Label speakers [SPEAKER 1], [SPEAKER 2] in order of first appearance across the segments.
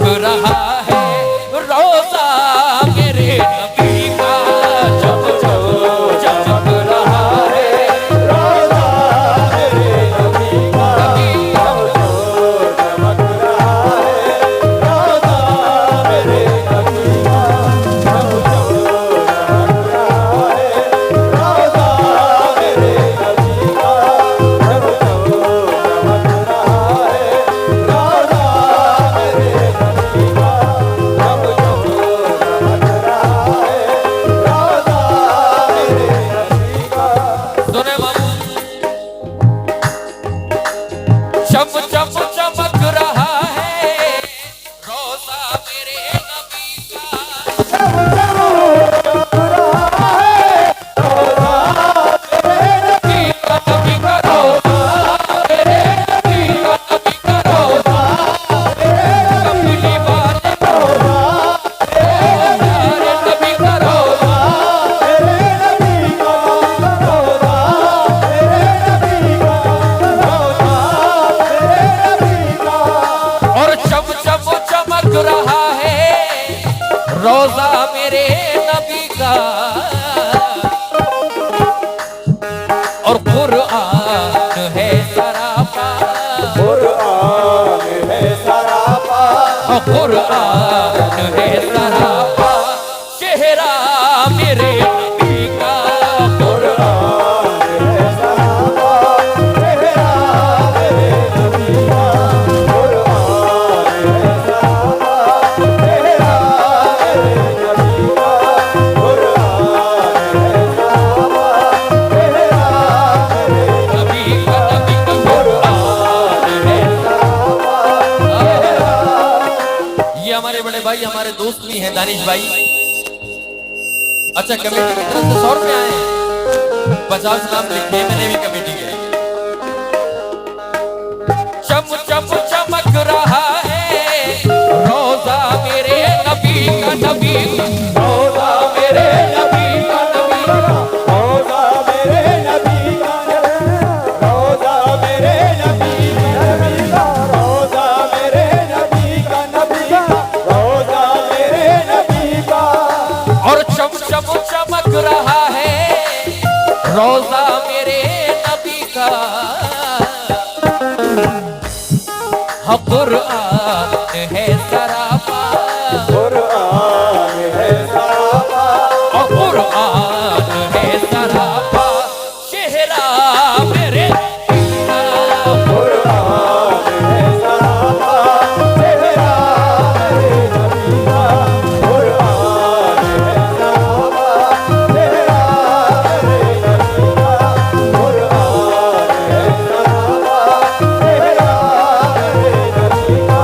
[SPEAKER 1] रहा है रोजा मेरे नबी का, चमक चमक रहा है रोजा मेरे नबी का, चमक रहा है रोजा मेरे नबी का, चमक रहा है रोजा मेरे नबी का, चमक रहा है रोजा मेरे नबी का, चम चम चमक रहा है रोजा मेरे नबी का, चम चम रहा है रोजा मेरे नबी का, नबी का रोजा मेरे नबी का, नबी का रोजा मेरे कमली वाले रोजा मेरे नबी का रोजा मेरे नबी का, रोजा मेरे नबी का, रोजा और चम चम चमक रहा है रोजा मेरे नबी का, और कुरान है सरापा, कुरान है सरापा, कुरान है सरापा, चेहरा मेरे नबी का, कुरान है सरापा, चेहरा मेरे नबी का, कुरान है सरापा, चेहरा मेरे नबी का, कुरान है सरापा, चेहरा मेरे नबी का, नबी का कुरान है सरापा, चेहरा। ये हमारे बड़े भाई हमारे दोस्त भी हैं दानिश भाई। अच्छा कमेटी की तरफ से 100 रुपए आए हैं, 50 नाम लिखे मैंने भी कमेटी के। चम चम चमक रहा है रोजा मेरे नबी का, नबी का रोजा मेरे नबी का, नबी का रोजा मेरे नबी का, रोजा मेरे नबी का, नबी का रोजा मेरे नबी का, नबी का रोजा मेरे नबी का, और चम चम चमक रहा है रोजा मेरे नबी का, हाँ कुरान है सरापा, कुरान है सरापा, और कुरान है सरापा, चेहरा मेरे नबी का, कुरान है सरापा, चेहरा मेरे नबी का, कुरान है सरापा, चेहरा मेरे नबी का, कुरान है सरापा, चेहरा मेरे नबी का,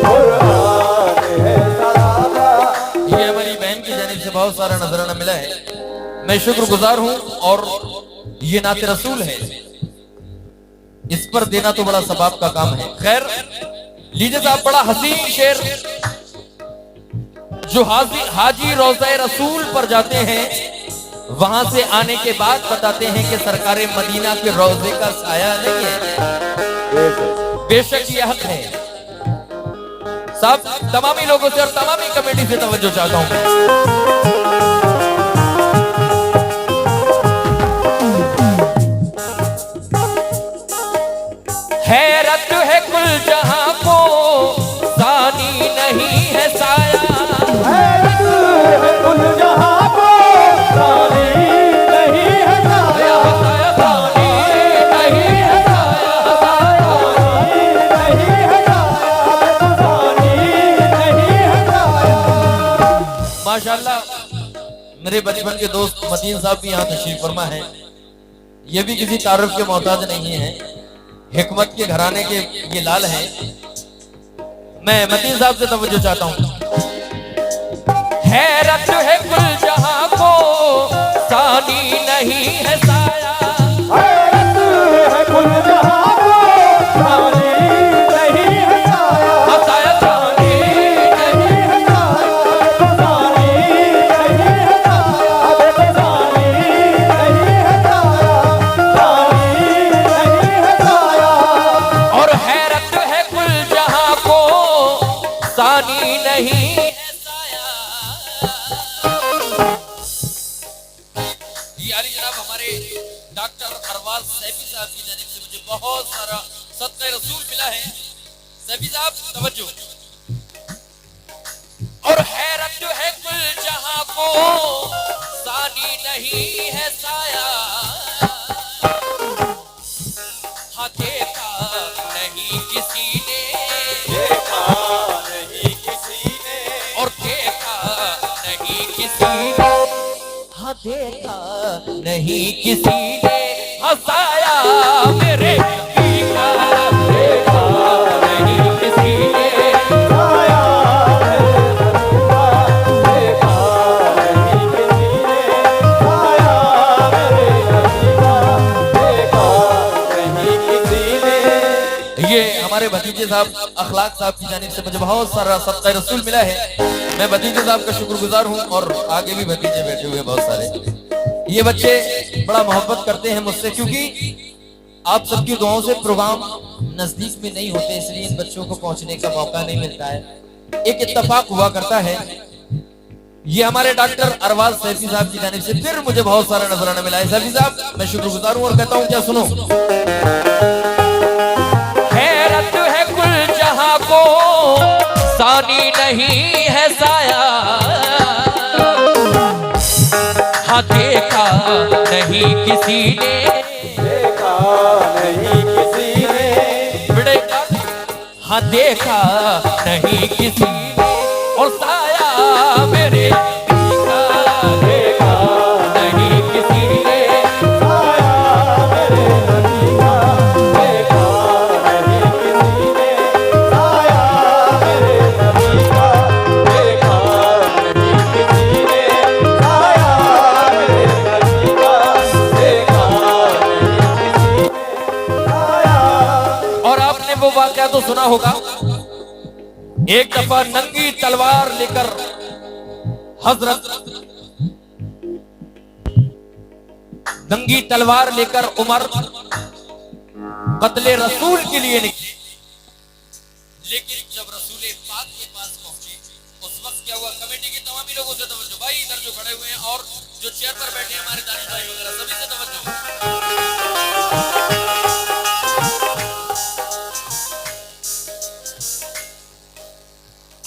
[SPEAKER 1] कुरान है सरापा। ये हमारी बहन की जानिब से बहुत सारा नजराना मिला है, मैं शुक्रगुजार हूं, और ये नाते रसूल है, इस पर देना तो बड़ा सबाब का काम है। खैर लीजिए साहब, बड़ा हसीन शेर जो हाजी रोज़ा रसूल पर जाते हैं, वहां से आने के बाद बताते हैं कि सरकारे मदीना के रोजे का साया नहीं है। बेशक ये हक है साहब। तमामी लोगों से और तमामी कमेटी से तवज्जो चाहता हूं। हैरत है कुल जहां को सानी नहीं है साया, हैरत है कुल जहां को सानी नहीं है साया, साया सानी नहीं है साया, साया नहीं है साया, सानी नहीं है साया। माशाल्लाह मेरे बचपन के दोस्त मतीन साहब भी यहाँ तशरीफ फरमा है। ये भी किसी तारुफ के मोहताज नहीं है, हिकमत के घराने के ये लाल हैं। मैं मतीन साहब से तवज्जो चाहता हूँ। हैरत है कुल जहां को सानी नहीं है साया, हैरत है कुल जहां को सानी नहीं है साया, साया सानी नहीं है साया, सानी नहीं है साया, सानी नहीं है साया, सानी नहीं है साया। और हैरत है कुल जहां को सानी अरवाज सैफी साहब की जानिब से मुझे बहुत सारा सदका रसूल मिला है। सैफी साहब तवज्जो। और हैरत है कुल जहां को सानी नहीं है साया, हाँ देखा नहीं किसी ने,
[SPEAKER 2] देखा नहीं किसी ने,
[SPEAKER 1] और देखा नहीं किसी ने, हाँ देखा नहीं किसी ने हंसाया मेरे नबी का, देखा नहीं किसी ने
[SPEAKER 2] आया देखा नहीं किसी ने, आया मेरे नबी का, देखा नहीं किसी ने।
[SPEAKER 1] ये हमारे भतीजे साहब अखलाक साहब की जानिब से मुझे बहुत सारा सदका रसूल मिला है। मैं भतीजे साहब का शुक्रगुजार हूँ और आगे भी भतीजे बैठे हुए बहुत सारे। ये बच्चे बड़ा मोहब्बत करते हैं मुझसे, क्योंकि आप सबकी दुआओं से प्रोग्राम नजदीक में नहीं होते, इसलिए इन बच्चों को पहुंचने का मौका नहीं मिलता है। एक इत्तेफाक हुआ करता है, ये हमारे डॉक्टर अरवाज सैफी साहब की जानिब से फिर मुझे बहुत सारा नजराना मिला है। सैफी साहब मैं शुक्रगुजार हूँ और कहता हूँ क्या सुनो। हैरत है कुल जहां को सानी नहीं है साया, हाँ देखा नहीं किसी ने,
[SPEAKER 2] देखा नहीं किसी ने,
[SPEAKER 1] बेटा हाँ देखा नहीं किसी ने, और साया मेरे नबी का, देखा नहीं किसी ने,
[SPEAKER 2] आया मेरे नबी का, देखा नहीं किसी ने, आया मेरे नबी का, देखा नहीं किसी ने, आया मेरे नबी का, देखा नहीं किसी ने, आया।
[SPEAKER 1] और आपने वो वाकया तो सुना होगा, एक दफा नंगी तलवार लेकर हजरत नंगी तलवार लेकर उमर कत्ले रसूल के लिए निकले, लेकिन जब रसूल पाक के पास पहुंचे उस वक्त क्या हुआ। कमेटी के तमाम लोगों से तवज्जो, भाई इधर जो खड़े हुए हैं और जो चेयर पर बैठे हैं हमारे दानिश भाई वगैरह, सभी से तवज्जो।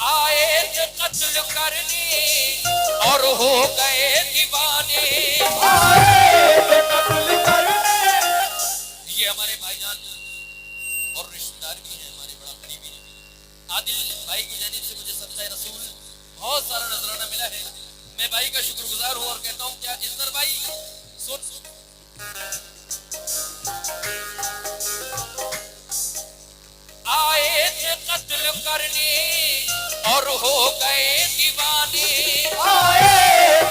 [SPEAKER 1] आए थे कत्ल करने और हो गए दीवाने,
[SPEAKER 2] आए थे कत्ल करने।
[SPEAKER 1] ये हमारे भाईजान और रिश्तेदार भी हैं, हमारे बड़ा करीबी हैं। आदिल भाई की जानिब से मुझे सदका रसूल बहुत सारा नजराना मिला है। मैं भाई का शुक्रगुजार हूँ और कहता हूँ क्या इज़्ज़र भाई सुन। आए थे कत्ल करने और हो गए दीवाने,
[SPEAKER 2] आए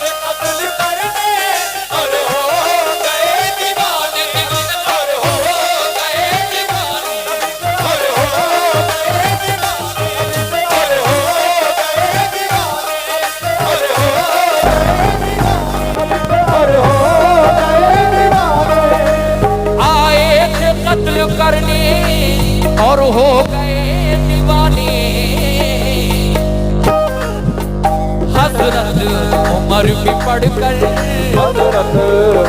[SPEAKER 2] थे कत्ल करने और हो गए दीवाने, और हो गए दीवाने, और हो गए दीवाने, और हो गए दीवाने, और हो गए दीवाने।
[SPEAKER 1] आए थे कत्ल करने और हो गए दीवाने, हजरत उमर भी पढ़कर,
[SPEAKER 2] हज़रत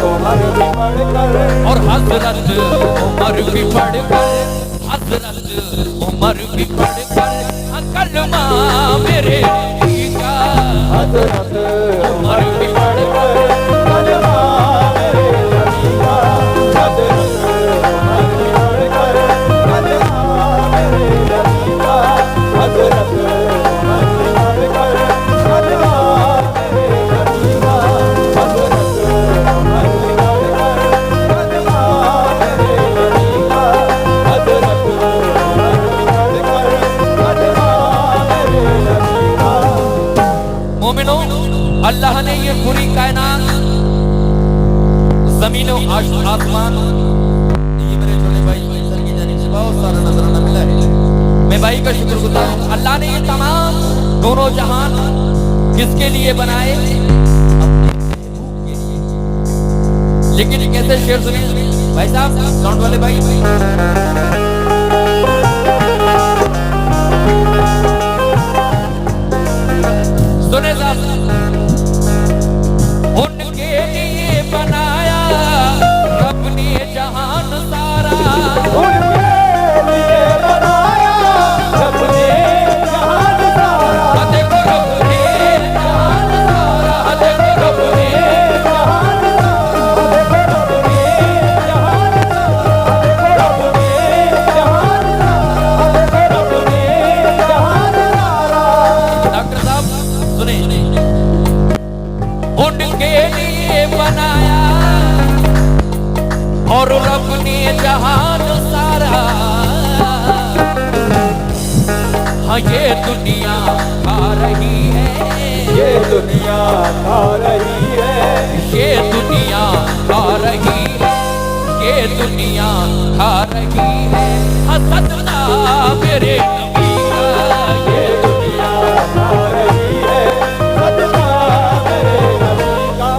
[SPEAKER 2] उमर भी पढ़कर,
[SPEAKER 1] और हजरत उमर भी पढ़कर, हजरत उमर भी पढ़कर कलमा मेरे नबी का,
[SPEAKER 2] हज़रत
[SPEAKER 1] उमर भी पढ़कर
[SPEAKER 2] कलमा मेरे नबी का, हज़रत उमर भी पढ़कर कलमा मेरे नबी का, हज़रत उमर भी पढ़कर कलमा मेरे नबी का, हज़रत उमर भी पढ़कर कलमा मेरे नबी का, हज़रत उमर भी पढ़कर कलमा मेरे नबी का।
[SPEAKER 1] मोमिनो, अल्लाह ने ये पूरी कायनात जमीन और आसमान, ये मेरे छोटे भाई सर की जानिब से बहुत सारा नजराना मिला है। मैं भाई का शुक्रगुजार हूँ। अल्लाह ने ये तमाम दोनों जहान किसके लिए बनाए? अपने महबूब के लिए। लेकिन कैसे शेर सुनिए भाई साहब, साउंड वाले भाई। सुने साहब, उनके लिए बनाया रब ने जहां ये दुनिया खा रही है,
[SPEAKER 2] ये दुनिया खा रही है,
[SPEAKER 1] ये दुनिया खा रही है, ये दुनिया खा रही है। हसदना मेरे नबी का,
[SPEAKER 2] ये दुनिया खा रही है, सदका मेरे नबी का।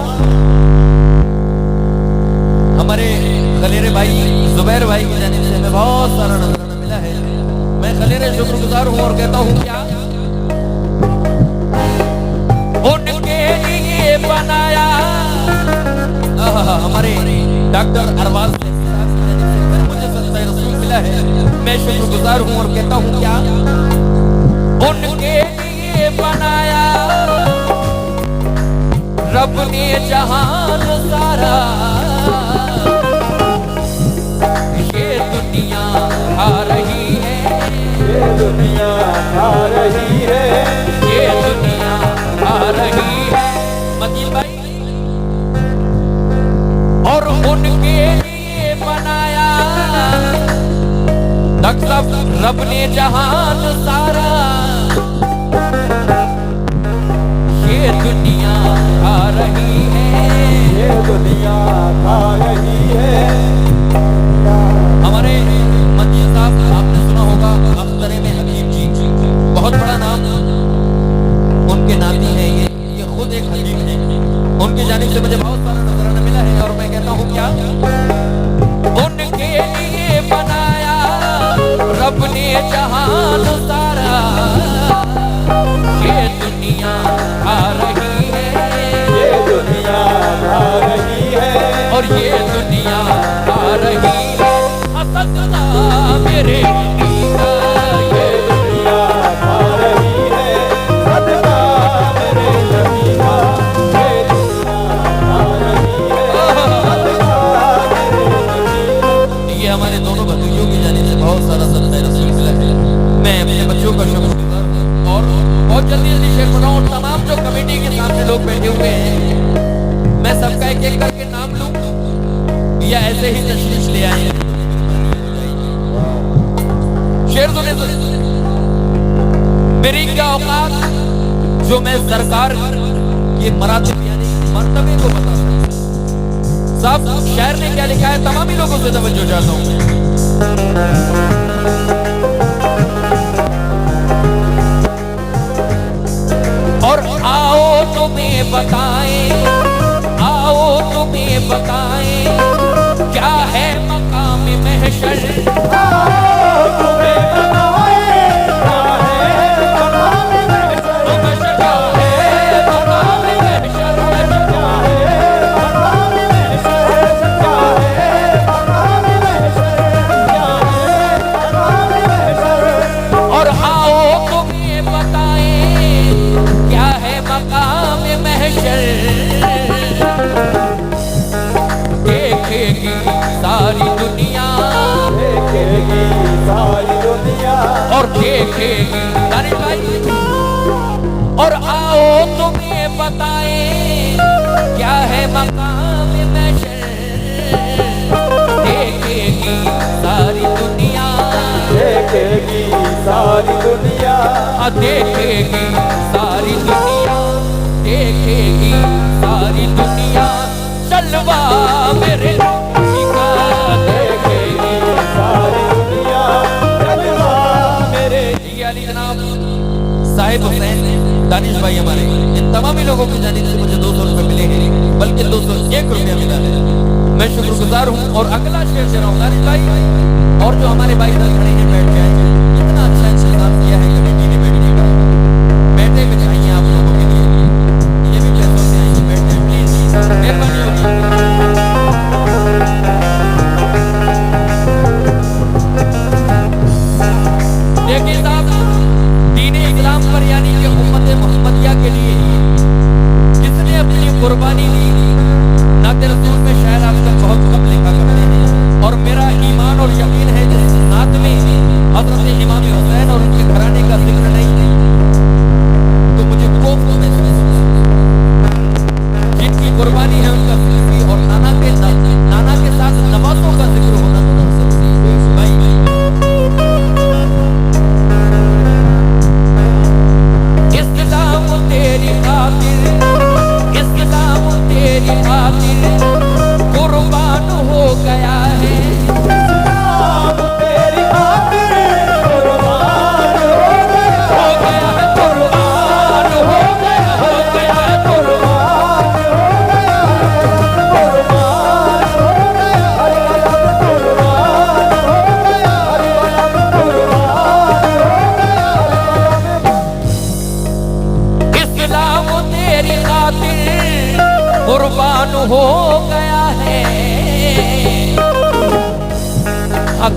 [SPEAKER 1] हमारे खलेरे भाई जुबैर भाई की जानिब से हमें बहुत सारा नजराना मिला है। मैं खलेरे शुक्रगुजार हूँ और कहता हूँ क्या उनके लिए बनाया। हमारे डॉक्टर अरबाज ने फिर मुझे सच्चाई रसूल मिला है, मैं शुक्रगुजार हूँ और कहता हूँ क्या उनके लिए बनाया रब ने जहान सारा। ये दुनिया खा रही है,
[SPEAKER 2] ये दुनिया खा रही है,
[SPEAKER 1] ये दुनिया खा रही है। मजीद भाई और उनके लिए बनाया तकलब रब ने जहान सारा। ये दुनिया खा रही है,
[SPEAKER 2] ये दुनिया खा रही है।
[SPEAKER 1] हमारे मजीद साहब आपने सुना होगा अख्तरे में हकीम जी, बहुत बड़ा नाम, उनके नाती है ये खुद एक हकीम है। उनकी जानिब से मुझे बहुत सारा नजराना मिला है और मैं कहता हूँ क्या उनके लिए बनाया रब ने जहान सारा। ये दुनिया खा रही है,
[SPEAKER 2] ये दुनिया खा रही है,
[SPEAKER 1] और ये दुनिया खा रही है। हसदना मेरे नबी का,
[SPEAKER 2] ये दुनिया खा रही है, सदका मेरे नबी का। ये दुनिया खा रही है, सदका मेरे नबी का।
[SPEAKER 1] ये हमारे दोनों भतीजों की जानिब से बहुत सारा सदका रसूल मिला है। मैं अपने बच्चों का शुक्रगुजार हूँ और बहुत जल्दी शेयर बनाऊँ। तमाम जो कमेटी के सामने लोग बैठे हुए हैं, मैं सबका एक एक करके नाम लूँ या ऐसे ही तशरीफ ले आए? शेर सुने सुने मेरी क्या औकात जो मैं सरकार ये मरातब यानी मर्तबे को बता सकता। साहब शायर ने क्या लिखा है, तमामी लोगों से तवज्जो चाहता हूँ। और आओ तुम्हें बताएं, आओ तुम्हें बताएं क्या है मकाम महशर।
[SPEAKER 2] तुम्हें बताए क्या है मकाम महशर,
[SPEAKER 1] क्या है मकाम महशर,
[SPEAKER 2] क्या है मकाम महशर, क्या है मकाम महशर, क्या है मकाम महशर।
[SPEAKER 1] और आओ तुम्हें बताएं क्या है मकाम महशर। देखेगी सारी दुनिया,
[SPEAKER 2] देखेगी सारी दुनिया,
[SPEAKER 1] और देखेगी सारी भाई। और आओ तुम्हें बताएं क्या है मकाम महशर। देखेगी सारी दुनिया,
[SPEAKER 2] देखेगी सारी दुनिया,
[SPEAKER 1] देखेगी सारी दुनिया, देखेगी सारी दुनिया जलवा मेरे नबी का।
[SPEAKER 2] देखेगी सारी दुनिया, जलवा मेरे।
[SPEAKER 1] ये अली जनाब साहिब हुसैन दानिश भाई हमारे, इन तमामी लोगों की जानिब से मुझे 200 रुपए मिले हैं, बल्कि 201 रुपया मिला है। मैं शुक्रगुजार हूँ। और अगला शेर दे रहा हूँ दानिश भाई, और जो हमारे भाई इधर खड़े हैं बैठ जाए, इतना अच्छा इंतजाम किया है कमेटी ने बैठने का। बैठे बिछाइए आप लोगों के लिए, ये भी पैसों से आएंगे, बैठ जाए प्लीज, मेहरबानी होगी। देखिए साहब, दीन इस्लाम पर यानी कि उम्मत मोहम्मदिया के लिए किसने अपनी कुर्बानी दी, नाते रसूल में शायर आज तक बहुत कम लिखा करते हैं। और मेरा ईमान और यकीन है जिस नात में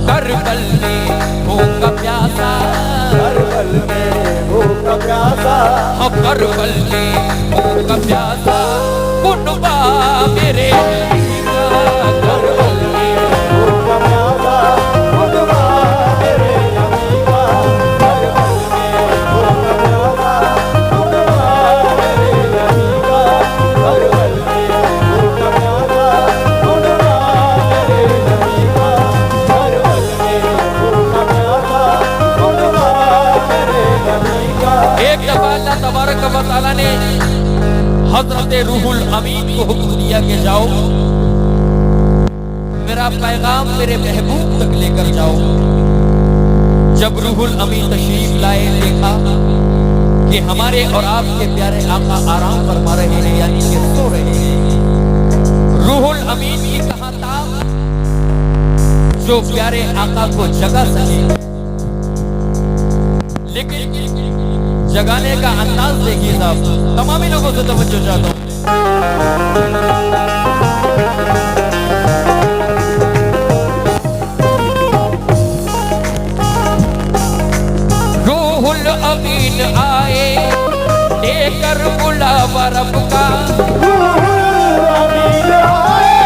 [SPEAKER 1] करबल में भूखा प्यासा,
[SPEAKER 2] करबल में भूखा प्यासा,
[SPEAKER 1] हाँ करबल में भूखा प्यासा, कुनबा मेरे नबी का।
[SPEAKER 2] करबल में भूखा प्यासा, कुनबा मेरे नबी का। करबल में भूखा प्यासा, कुनबा मेरे नबी का। करबल में भूखा प्यासा, कुनबा मेरे नबी का। करबल में भूखा प्यासा, कुनबा मेरे नबी का।
[SPEAKER 1] एक दफा अल्लाह तबारक व तआला ने हजरत रूहुल अमीन को हुक्म दिया कि जाओ मेरा पैगाम मेरे महबूब तक लेकर जाओ। जब रूहुल अमीन तशरीफ लाए, देखा कि हमारे और आपके प्यारे आका आराम फरमा रहे हैं, यानी कि सो रहे हैं। रूहुल अमीन की कहां था जो प्यारे आका को जगा सके, लेकिन जगाने का अंदाज देखिए साहब। तमामी लोगों से तवज्जो चाहता हूं। रूहुल अमीन आए लेकर बुलावा रब का।
[SPEAKER 2] रूहुल अमीन आए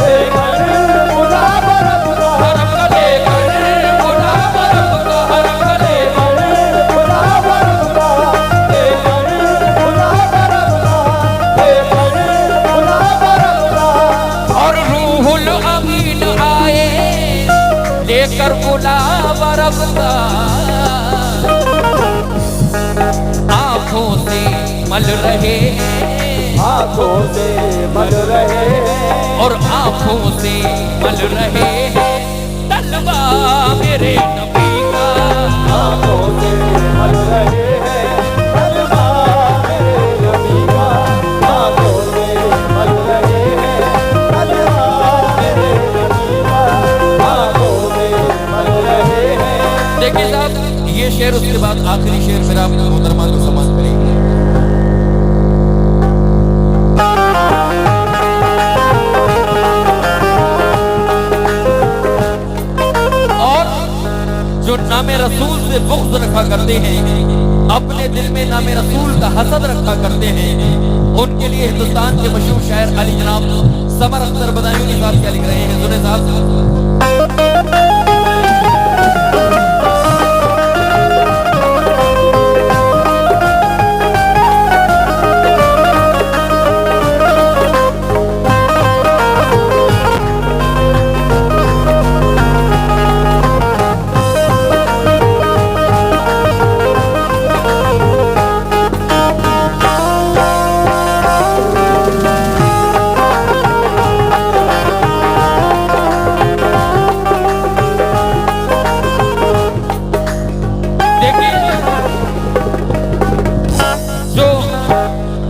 [SPEAKER 2] लेकर बुलावा रब का।
[SPEAKER 1] रब का लेकर बुलावा रब का, रब का लेकर
[SPEAKER 2] बुलावा रब का, लेकर बुलावा रब का, लेकर बुलावा रब का।
[SPEAKER 1] और रूहुल अमीन आए लेकर बुलावा रब का। आंखों से मल रहे हैं,
[SPEAKER 2] आंखों से मल रहे हैं,
[SPEAKER 1] और आंखों से मल रहे हैं तलवा मेरे नबी का।
[SPEAKER 2] आंखों से मल रहे हैं तलवा मेरे नबी का। आंखों से मल रहे हैं तलवा मेरे नबी का। आंखों से मल रहे हैं।
[SPEAKER 1] देखिए साहब, ये शेर उसके बाद आखिरी शेर फिर आप मोहतरमा को समाप्त करेंगे। और जो नामे रसूल से बुग़्ज़ रखा करते हैं, अपने दिल में नामे रसूल का हसद रखा करते हैं, उनके लिए हिंदुस्तान के मशहूर शायर अली जनाब समर अख्तर बदायूनी साहब क्या लिख रहे हैं, सुने साहब।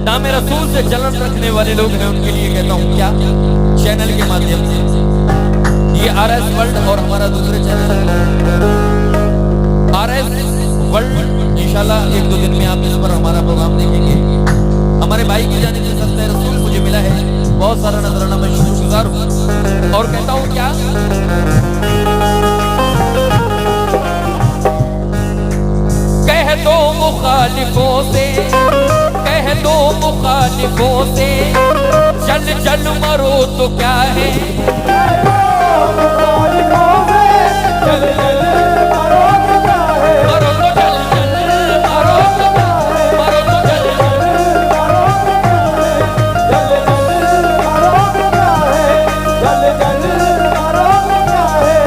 [SPEAKER 1] नामे रसूल से जलन रखने वाले लोग हैं, उनके लिए कहता हूँ क्या, चैनल के माध्यम से, ये RS वर्ल्ड और हमारा दूसरे चैनल RS वर्ल्ड, इंशाल्लाह एक दो दिन में आप इस पर हमारा प्रोग्राम देखेंगे। हमारे भाई की जानिब से सत्ता रसूल मुझे मिला है, बहुत सारा नजराना मैं शुक्रगुजार हूँ। और कहता हूँ क्या, कह दो मुखालिफों से, कह दो मुखालिफों से, जल जल मरो तो क्या है।
[SPEAKER 2] जल जल मरो तो क्या है।
[SPEAKER 1] मरो तो जल जल मरो तो क्या है, मरो तो जल जल
[SPEAKER 2] मरो तो क्या है। जल जल मरो तो क्या है। जल जल मरो तो क्या है।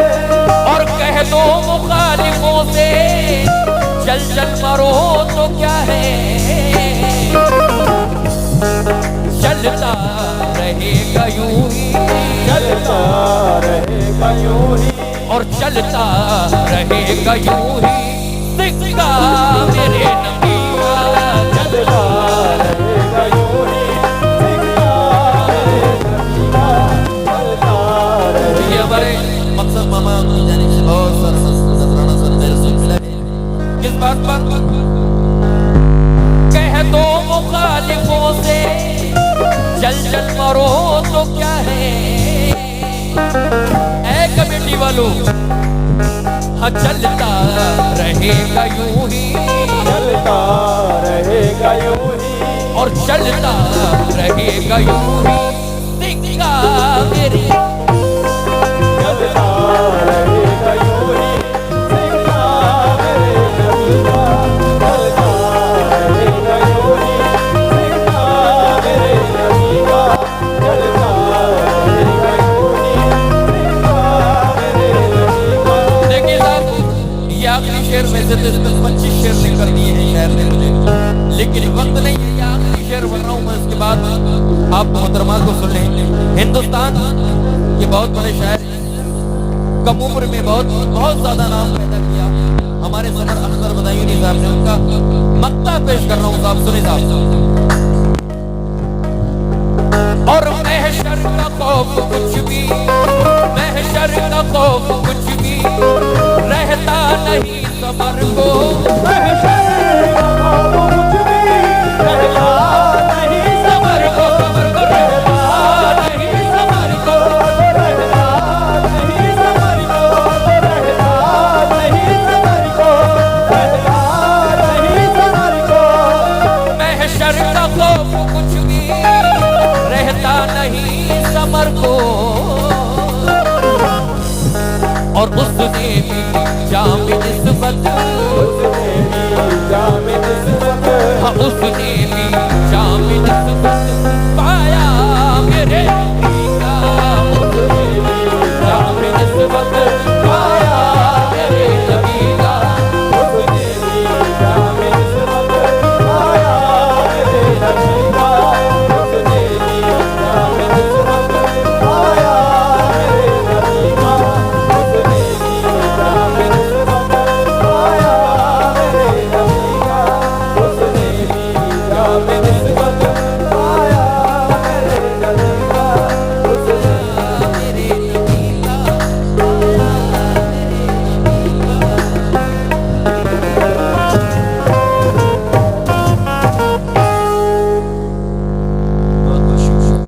[SPEAKER 1] और कह दो मुखालिफों से, जल जल मरो तो क्या है। चलता रहेगा यूं ही,
[SPEAKER 2] चलता रहेगा यूं ही,
[SPEAKER 1] और चलता रहेगा यूं ही, सिक्का मेरे नबी का।
[SPEAKER 2] चलता रहेगा यूं ही, सिक्का मेरे नबी का। चलता रहेगा।
[SPEAKER 1] ये हमारे मकसद मामा की जानिब से बहुत सारा नजराना सत्ता मिला है। किस बात पर, कह दो मुखालिफों से, जल जल मरो तो क्या है। ऐ कमेटी वालों, चलता रहेगा यूं ही,
[SPEAKER 2] चलता रहेगा यूं ही,
[SPEAKER 1] और चलता रहेगा यूं ही। सिक्का मेरी
[SPEAKER 2] चलता रहेगा यूं ही, सिक्का मेरे नबी का, चलता रहेगा यूं ही, सिक्का मेरे नबी का, चलता रहेगा यूं ही, सिक्का मेरे नबी का।
[SPEAKER 1] देखिए साहब, ये आखिरी शेर में से 25 शेर निकल दिए हैं शायर ने मुझे, लेकिन वक्त नहीं है, ये आखिरी शेर बन रहा हूं मैं। इसके बाद आप मोहतरमा को सुन लें। हिंदुस्तान ये बहुत बड़े शायर कम उम्र में बहुत ज्यादा नाम पैदा किया। हमारे सदर अख्तर बदायूनी साहब ने उनका मक्ता पेश कर रहा हूं साहब, सुने साहब। और महशर का खौफ कुछ भी, महशर का खौफ कुछ भी रहता नहीं समर को,
[SPEAKER 2] महशर का खौफ कुछ भी रहता नहीं
[SPEAKER 1] समर को, समर को रहता नहीं समर को,
[SPEAKER 2] रहता नहीं समर को, रहता नहीं समर को, रहता नहीं समर को।
[SPEAKER 1] महशर का खौफ कुछ भी रहता नहीं समर को। और उसने भी जामे निस्बत,
[SPEAKER 2] उसने भी जामे निस्बत,
[SPEAKER 1] हाँ उसने भी जामे निस्बत पाया मेरे नबी का,
[SPEAKER 2] उसने भी
[SPEAKER 1] जामे निस्बत